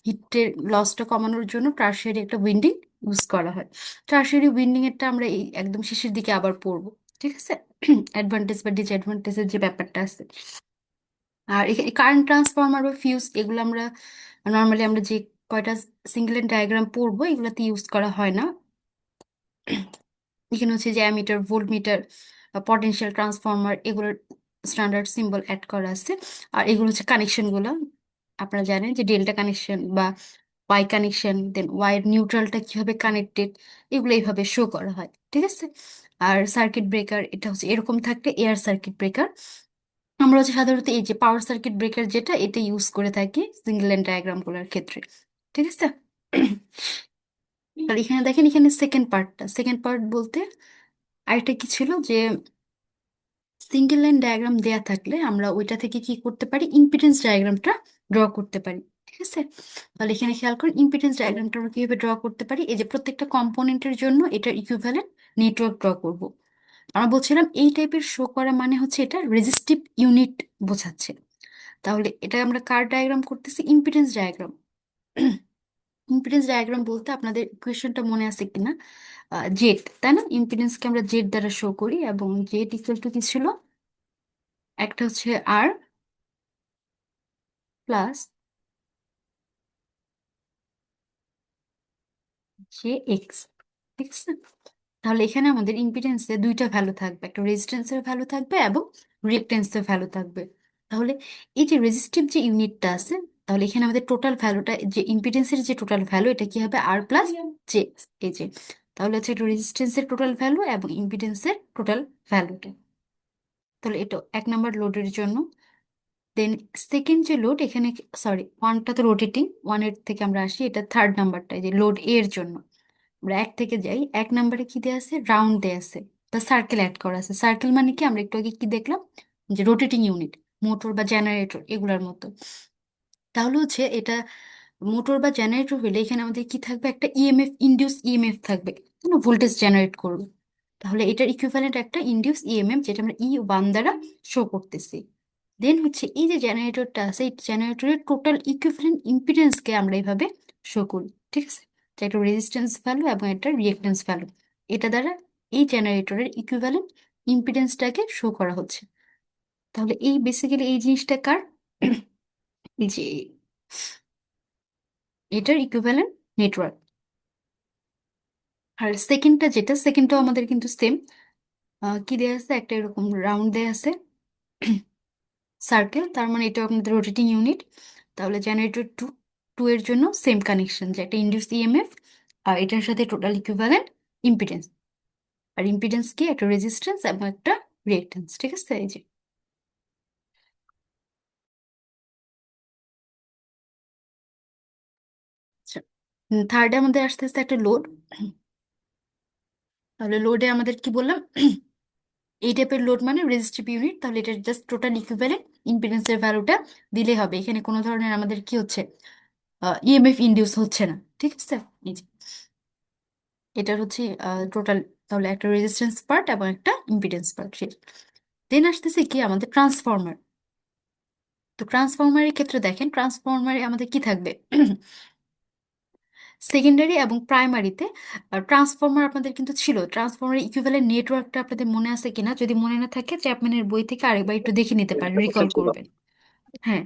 হিটের লসটা কমানোর জন্য টারশিয়ারি একটা উইন্ডিং ইউজ করা হয়। টারশিয়ারি উইন্ডিং এরটা আমরা এই একদম শেষের দিকে আবার পড়বো, ঠিক আছে। অ্যাডভান্টেজ বা ডিসঅ্যাডভান্টেজের যে ব্যাপারটা আছে। আর এখানে কারেন্ট ট্রান্সফরমার বা ফিউজ এগুলো আমরা নর্মালি আমরা যে কয়টা সিঙ্গেল ডায়াগ্রাম পড়বো এগুলোতে ইউজ করা হয় না। এখানে হচ্ছে যে অ্যামিটার, ভোল্টমিটার, পটেনশিয়াল ট্রান্সফরমার এগুলোর স্ট্যান্ডার্ড সিম্বল অ্যাড করা আছে। আর এগুলো হচ্ছে কানেকশনগুলো, আপনারা জানেন যে ডেল্টা কানেকশন বা ওয়াই কানেকশন, দেন ওয়াইয়ের নিউট্রালটা কিভাবে কানেক্টেড, এগুলো এইভাবে শো করা হয়, ঠিক আছে। আর সার্কিট ব্রেকার এটা হচ্ছে এরকম থাকলে এয়ার সার্কিট ব্রেকার। আমরা হচ্ছে সাধারণত এই যে পাওয়ার সার্কিট ব্রেকার যেটা এটা ইউজ করে থাকি সিঙ্গেল লাইন ডায়াগ্রামগুলোর ক্ষেত্রে, ঠিক আছে। আর এখানে দেখেন, এখানে সেকেন্ড পার্ট বলতে আরেকটা কি ছিল যে সিঙ্গেল লাইন ডায়াগ্রাম দেয়া থাকলে আমরা ওইটা থেকে কি করতে পারি, ইম্পিডেন্স ডায়াগ্রামটা ড্র করতে পারি, ঠিক আছে। তাহলে এখানে খেয়াল করুন ইম্পিডেন্স ডায়াগ্রামটা আমরা কিভাবে ড্র করতে পারি। এই যে প্রত্যেকটা কম্পোনেন্টের জন্য এটার ইকুইভ্যালেন্ট নেটওয়ার্ক ড্র করব। আমরা বলছিলাম এই টাইপের শো করা মানে হচ্ছে এটা রেজিস্টিভ ইউনিট বোঝাচ্ছে। তাহলে এটা আমরা কার ডায়াগ্রাম করতেছি, ইম্পিডেন্স ডায়াগ্রাম। ইম্পিডেন্স ডায়াগ্রাম বলতে আপনাদের ইকুয়েশনটা মনে আছে কিনা, জেড, তাই না? ইম্পিডেন্সকে আমরা জেড দ্বারা শো করি এবং জেড ইকুয়াল টু কি ছিল, একটা হচ্ছে আর প্লাস জে এক্স, ঠিক আছে। তাহলে এখানে আমাদের ইম্পিডেন্সে দুইটা ভ্যালু থাকবে, একটা রেজিস্ট্যান্সের ভ্যালু থাকবে এবং রিঅ্যাকট্যান্সের ভ্যালু থাকবে। তাহলে এই যে রেজিস্টিভ যে ইউনিটটা আছে, তাহলে এখানে আমাদের টোটাল ভ্যালুটা যে ইম্পিডেন্সের যে টোটাল ভ্যালু এটা কি হবে, আর প্লাস জে, এই যে। তাহলে হচ্ছে এটা রেজিস্ট্যান্সের টোটাল ভ্যালু এবং ইম্পিডেন্সের টোটাল ভ্যালুটা। তাহলে এটা 1 নম্বর লোডের জন্য। দেন সেকেন্ড যে লোড এখানে, সরি ওয়ানটা তো রোটেটিং, ওয়ানের থেকে আমরা আসি, এটা থার্ড নাম্বারটা যে লোড এর জন্য। আমরা 1 থেকে যাই, 1 নম্বরে কি দেওয়া আছে, রাউন্ড দেওয়া আছে, তা সার্কেল অ্যাড করা আছে। সার্কেল মানে কি, আমরা একটু আগে কি দেখলাম যে রোটেটিং ইউনিট, মোটর বা জেনারেটর এগুলোর মতো। তাহলে হচ্ছে এটা মোটর বা জেনারেটর হলে এখানে আমাদের কি থাকবে, একটা ইএমএফ, ইনডিউস ইএমএফ থাকবে, ভোল্টেজ জেনারেট করবে। তাহলে এটার ইকুইভ্যালেন্ট একটা ইনডিউস ইএমএফ যেটা আমরা E1 দ্বারা শো করতেছি। দেন হচ্ছে এই যে জেনারেটরটা আছে এই জেনারেটরের টোটাল ইকুইভ্যালেন্ট ইম্পিডেন্সকে আমরা এইভাবে শো করি, ঠিক আছে। যে একটা রেজিস্ট্যান্স ভ্যালু এবং একটা রিঅ্যাকট্যান্স ভ্যালু, এটা দ্বারা এই জেনারেটরের ইকুইভ্যালেন্ট ইম্পিডেন্সটাকে শো করা হচ্ছে। তাহলে এই বেসিক্যালি এই জিনিসটা কার, এই যে এটার ইকুইভ্যালেন্ট নেটওয়ার্ক। আর সেকেন্ডটা যেটা, সেকেন্ডটাও আমাদের কিন্তু সেম, কি দেয়া আছে, একটা এরকম রাউন্ড দেয়া আছে সার্কেল, তার মানে এটা আপনাদের রোটেটিং ইউনিট। তাহলে জেনারেটর টু, টু এর জন্য সেম কানেকশন যে একটা ইনডিউস ইএমএফ আর এটার সাথে টোটাল ইকুইভ্যালেন্ট ইম্পিডেন্স। আর ইম্পিডেন্স কি, একটা রেজিস্ট্যান্স এবং একটা রিঅ্যাকট্যান্স, ঠিক আছে। এই যে থার্ডে আমাদের আস্তে আস্তে একটা লোড। তাহলে লোডে আমাদের কি বললাম, এই টাইপের লোড মানে রেজিস্টিভ ইউনিট। তাহলে এটা জাস্ট টোটাল ইকুইভ্যালেন্ট ইম্পিডেন্সের ভ্যালুটা দিলে হবে। এখানে কোনো ধরনের আমাদের কি হচ্ছে, ইএমএফ ইন্ডিউস হচ্ছে না, ঠিক আছে। এই যে এটার হচ্ছে টোটাল, তাহলে একটা রেজিস্ট্যান্স পার্ট এবং একটা ইম্পিডেন্স পার্ট শেষ। দেন আসতেছে কি আমাদের ট্রান্সফর্মার। তো ট্রান্সফর্মারের ক্ষেত্রে দেখেন, ট্রান্সফর্মারে আমাদের কি থাকবে, সেকেন্ডারি এবং প্রাইমারিতে ট্রান্সফর্মার আপনাদের কিন্তু ছিল। ট্রান্সফর্মারের ইকুইভ্যালেন্ট নেটওয়ার্কটা আপনাদের মনে আছে কিনা, যদি মনে না থাকে চ্যাপম্যানের বই থেকে আরেকবার একটু দেখে নিতে পারেন, একটা রিকল কোশ্চেন ছিল। করবেন। হ্যাঁ,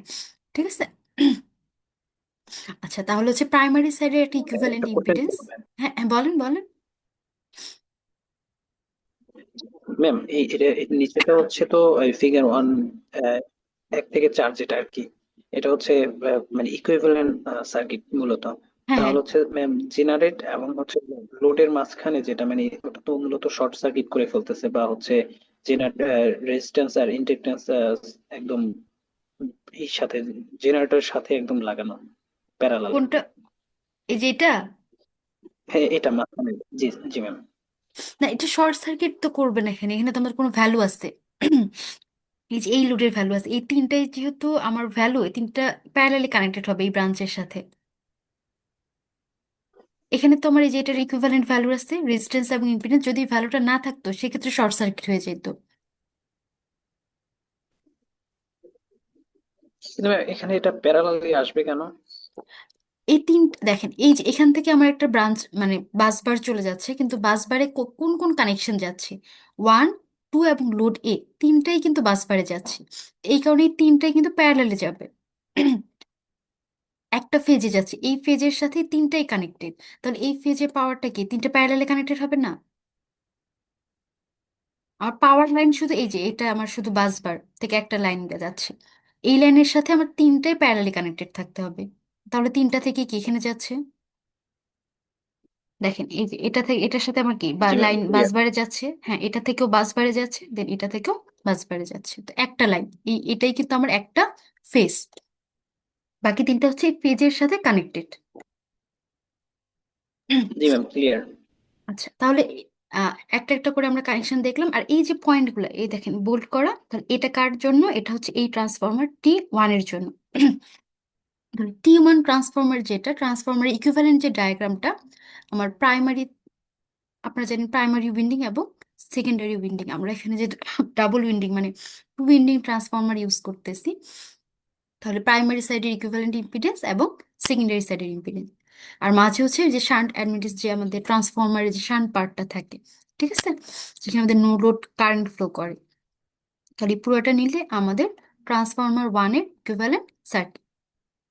ঠিক আছে। আচ্ছা, তাহলে হচ্ছে প্রাইমারি সাইডের একটা ইকুইভ্যালেন্ট একটা কোশ্চেন ইম্পিডেন্স। ছিল ম্যাম। হ্যাঁ হ্যাঁ, বলেন বলেন। ম্যাম এই নিচেটা হচ্ছে তো ফিগার 1 1 থেকে 4 যেটা আর কি, এটা হচ্ছে মানে ইকুইভ্যালেন্ট সার্কিট মূলত। হ্যাঁ হ্যাঁ, তাহলে হচ্ছে ম্যাম জেনারেট এবং হচ্ছে লোডের মাঝখানে যেটা মানে ওটা তো মূলত শর্ট সার্কিট করে ফেলতেছে, বা হচ্ছে রেজিস্ট্যান্স আর ইন্ডাক্ট্যান্স একদম এই সাথে জেনারেটরের সাথে একদম লাগানো প্যারালালে। কোনটা? এই যে এটা? হ্যাঁ এটা মাঝখানে। জি জি ম্যাম। না, এটা শর্ট সার্কিট তো করবে না, এখানে এখানে তো আমার কোনো ভ্যালু আছে। এই যে এই লোডের ভ্যালু আছে, এই তিনটাই যেহেতু আমার ভ্যালু, এই তিনটা প্যারালালি কানেক্টেড হবে এই ব্রাঞ্চের সাথে। এখানে তো আমার এই যে এটার ইকুইভ্যালেন্ট ভ্যালু আছে রেজিস্ট্যান্স এবং ইম্পিডেন্স, যদি ভ্যালুটা না থাকতো সেক্ষেত্রে শর্ট সার্কিট হয়ে যেত। কিন্তু ma'am, এখানে এটা প্যারালালি আসবে কেন? এই তিন, দেখেন এই যে এখান থেকে আমার একটা ব্রাঞ্চ মানে বাসবার চলে যাচ্ছে, কিন্তু বাসবারে কোন কোন কানেকশন যাচ্ছে, 1, 2 এবং লোড এ, তিনটাই কিন্তু বাসবারে যাচ্ছে। এই কারণে এই তিনটাই কিন্তু প্যারালালে যাবে। একটা ফেজে যাচ্ছে, এই ফেজের সাথে তিনটাই কানেক্টেড। তাহলে এই ফেজের পাওয়ারটা কি তিনটা প্যারালালে কানেক্টেড হবে না? আমার পাওয়ার লাইন শুধু এই যে এটা আমার শুধু বাসবার থেকে একটা লাইন যাচ্ছে, এই লাইনের সাথে আমার তিনটাই প্যারালালি কানেক্টেড থাকতে হবে। তাহলে তিনটা থেকে কি এখানে যাচ্ছে, দেখেন এই যে এটা থেকে এটার সাথে আমার কি বা জি ম্যাম লাইন ক্লিয়ার। বাসবারে যাচ্ছে, হ্যাঁ এটা থেকেও বাসবারে যাচ্ছে, দেন এটা থেকেও বাসবারে যাচ্ছে, তো একটা লাইন, এটাই কিন্তু আমার একটা ফেজ। বাকি তিনটা হচ্ছে এই ফেজের সাথে কানেক্টেড। জি ম্যাম ক্লিয়ার। আচ্ছা, তাহলে একটা একটা করে আমরা কানেকশন দেখলাম। আর এই যে পয়েন্টগুলো এই দেখেন বোল্ড করা, তাহলে এটা কার জন্য, এটা হচ্ছে এই ট্রান্সফরমার T1 এর জন্য। T1 ট্রান্সফরমার, যেটা ট্রান্সফরমারের ইকুইভ্যালেন্ট যে ডায়াগ্রামটা, আমার প্রাইমারি, আপনারা জানেন প্রাইমারি উইন্ডিং এবং সেকেন্ডারি উইন্ডিং, আমরা এখানে যে ডাবল উইন্ডিং মানে টু উইন্ডিং ট্রান্সফরমার ইউজ করতেছি, তাহলে প্রাইমারি সাইডের ইকুইভ্যালেন্ট ইম্পিডেন্স এবং সেকেন্ডারি সাইডের ইম্পিডেন্স। আর মাঝে হচ্ছে যে শান্ট অ্যাডমিটেন্স, যে আমাদের ট্রান্সফরমারের যে শান্ট পার্টটা থাকে, ঠিক আছে, যেখানে আমাদের নো লোড কারেন্ট ফ্লো করে। তাহলে এই পুরোটা নিলে আমাদের ট্রান্সফরমার 1 এর ইকুইভ্যালেন্ট সার্কিট।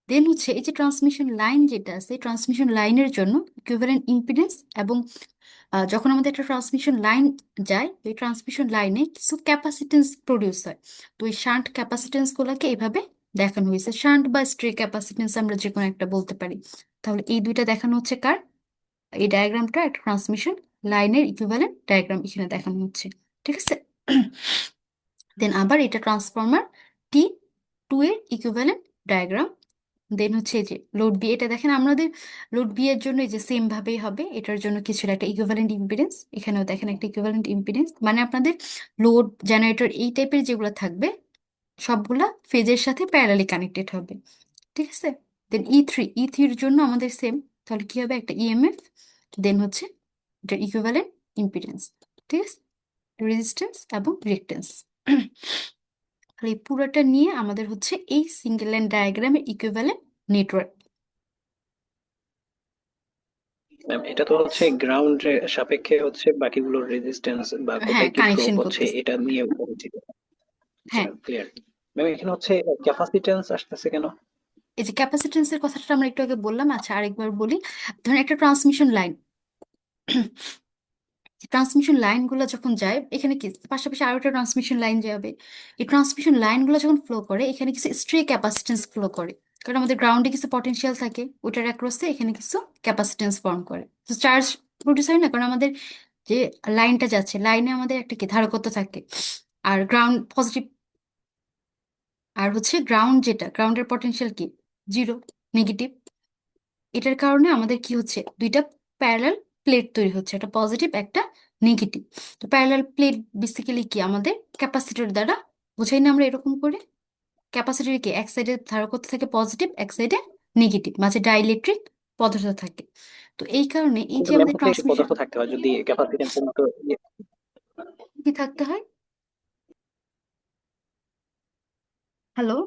দেন হচ্ছে এই যে ট্রান্সমিশন লাইন যেটা আছে, ট্রান্সমিশন লাইনের জন্য ইকুইভ্যালেন্ট ইম্পিডেন্স এবং যখন আমাদের একটা ট্রান্সমিশন লাইন যায়, ওই ট্রান্সমিশন লাইনে কিছু ক্যাপাসিটেন্স প্রডিউস হয়। তো ওই শান্ট ক্যাপাসিটেন্স গুলাকে এইভাবে দেখানো হয়েছে, শান্ট বা স্ট্রে ক্যাপাসিটেন্স আমরা যে কোনো একটা বলতে পারি। তাহলে এই দুইটা দেখানো হচ্ছে কার, এই ডায়াগ্রামটা একটা ট্রান্সমিশন লাইনের ইকুইভ্যালেন্ট ডায়াগ্রাম এখানে দেখানো হচ্ছে, ঠিক আছে। দেন আবার এটা ট্রান্সফরমার T2 এর ইকুইভ্যালেন্ট ডায়াগ্রাম। দেন হচ্ছে এই যে লোড বি, এটা দেখেন আমাদের লোড বি এর জন্য এই যে সেম ভাবেই হবে, এটার জন্য কিছু একটা ইকুইভ্যালেন্ট ইম্পিডেন্স, এখানেও দেখেন একটা ইকুইভ্যালেন্ট ইম্পিডেন্স, মানে আপনাদের লোড জেনারেটর এই টাইপের যেগুলো থাকবে সবগুলা ফেজের সাথে প্যারালালি কানেক্টেড হবে, ঠিক আছে। দেন ই থ্রির জন্য আমাদের সেম, তাহলে কি হবে একটা ইএমএফ, দেন হচ্ছে এটা ইকুইভ্যালেন্ট ইম্পিডেন্স, ঠিক আছে, রেজিস্ট্যান্স এবং রিঅ্যাক্ট্যান্স। তাহলে এই পুরোটা নিয়ে আমাদের হচ্ছে এই সিঙ্গেল লাইন ডায়াগ্রামের ইকুইভ্যালেন্ট নেটওয়ার্ক। ম্যাম এটা তো হচ্ছে গ্রাউন্ড সাপেক্ষে হচ্ছে বাকিগুলোর রেজিস্ট্যান্স বা হ্যাঁ, কোথায় কি ড্রপ কানেকশন হচ্ছে করতেছি। এটা নিয়ে পরিচিত। জি হ্যাঁ, ম্যাম ক্লিয়ার। ম্যাম এখানে হচ্ছে ক্যাপাসিট্যান্স আসতেছে কেন? এই যে ক্যাপাসিটেন্সের কথাটা আমরা একটু আগে বললাম, আচ্ছা আরেকবার বলি। ধরেন একটা ট্রান্সমিশন লাইন, ট্রান্সমিশন লাইনগুলো যখন যায় এখানে কি পাশাপাশি আরো একটা ট্রান্সমিশন লাইন যাবে, এই ট্রান্সমিশন লাইনগুলো যখন ফ্লো করে এখানে কিছু স্ট্রে ক্যাপাসিটেন্স ফ্লো করে, কারণ আমাদের গ্রাউন্ডে কিছু পটেনশিয়াল থাকে, ওটার অ্যাক্রসে এখানে কিছু ক্যাপাসিটেন্স ফর্ম করে, তো চার্জ প্রডিউস হয় না, কারণ আমাদের যে লাইনটা যাচ্ছে লাইনে আমাদের একটা কি ধারকত্ব থাকে, আর গ্রাউন্ড পজিটিভ, আর হচ্ছে গ্রাউন্ড যেটা গ্রাউন্ডের পটেনশিয়াল কি জিরো, নেগেটিভ। এটার কারণে আমাদের কি হচ্ছে দুইটা প্যারালাল প্লেট তৈরি হচ্ছে, একটা পজিটিভ একটা নেগেটিভ। তো প্যারালাল প্লেট বেসিক্যালি কি আমাদের ক্যাপাসিটর দ্বারা বোঝাই না আমরা এরকম করে, ক্যাপাসিটর কি এক সাইডে ধারকত্ব থাকে পজিটিভ, এক সাইডে নেগেটিভ, মাঝে ডাইইলেকট্রিক পদার্থ থাকে। তো এই কারণে এই যে কিন্তু ম্যাম আমাদের হচ্ছে কিছু ট্রান্সমিশন পদার্থ থাকতে হয় যদি ক্যাপাসিটেন্সের মতো কি থাকতে হয়। হ্যালো।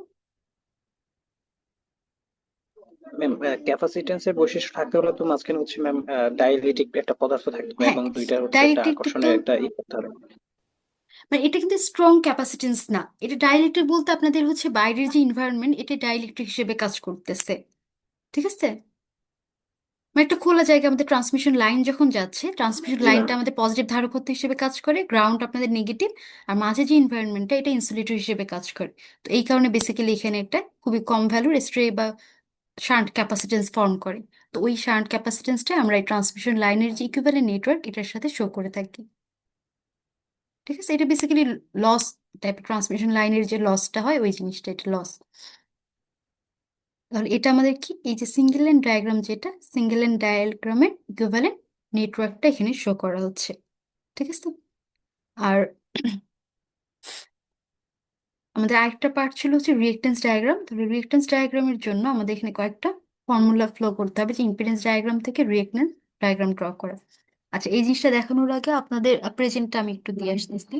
ম্যাম ক্যাপাসিটেন্সের বৈশিষ্ট্য থাকতে হলে তো মাঝখানে হচ্ছে ম্যাম ডাইইলেকট্রিক একটা পদার্থ থাকতে হয় হ্যাঁ, এবং দুইটার হচ্ছে একটা ডাইইলেকট্রিকটা তো আকর্ষণের একটা করতে হবে। মানে এটা কিন্তু স্ট্রং ক্যাপাসিটেন্স না, এটা ডাইইলেকট্রিক বলতে আপনাদের হচ্ছে বাইরের যে ইনভায়রনমেন্ট এটা ডাইইলেকট্রিক হিসেবে কাজ করতেছে। ঠিক আছে, মানে একটা খোলা জায়গা আমাদের ট্রান্সমিশন লাইন যখন যাচ্ছে, ট্রান্সমিশন জি ম্যাম। লাইনটা আমাদের পজিটিভ ধারকত্ব হিসেবে কাজ করে, গ্রাউন্ড আপনাদের নেগেটিভ, আর মাঝে যে ইনভায়রনমেন্টটা এটা ইনসুলেটর হিসেবে কাজ করে। তো এই কারণে বেসিক্যালি এখানে একটা খুবই কম ভ্যালুর স্ট্রে বা শান্ট ক্যাপাসিটেন্স ফর্ম করে। তো ওই শান্ট ক্যাপাসিটেন্সটা আমরা এই ট্রান্সমিশন লাইনের যে ইকুইভ্যালেন্ট নেটওয়ার্ক এটার সাথে শো করে থাকি। ঠিক আছে, এটা বেসিক্যালি লস টাইপ, ট্রান্সমিশন লাইনের যে লসটা হয় ওই জিনিসটা, এটা লস। তাহলে এটা আমাদের কি, এই যে সিঙ্গেল লাইন ডায়াগ্রাম, যেটা সিঙ্গেল লাইন ডায়াগ্রামের ইকুইভ্যালেন্ট নেটওয়ার্কটা এখানে শো করা হচ্ছে। ঠিক আছে। আর আমাদের আরেকটা পার্ট ছিল হচ্ছে রিয়েক্টেন্স ডায়াগ্রাম। তাহলে রিয়েক্টেন্স ডায়াগ্রামের জন্য আমাদের এখানে কয়েকটা ফর্মুলা ফ্লো করতে হবে, যে ইম্পিডেন্স ডায়াগ্রাম থেকে রিয়েক্টেন্স ডায়াগ্রাম ড্র করা। আচ্ছা, এই জিনিসটা দেখানোর আগে আপনাদের প্রেজেন্টটা আমি একটু দিয়ে আসতেছি।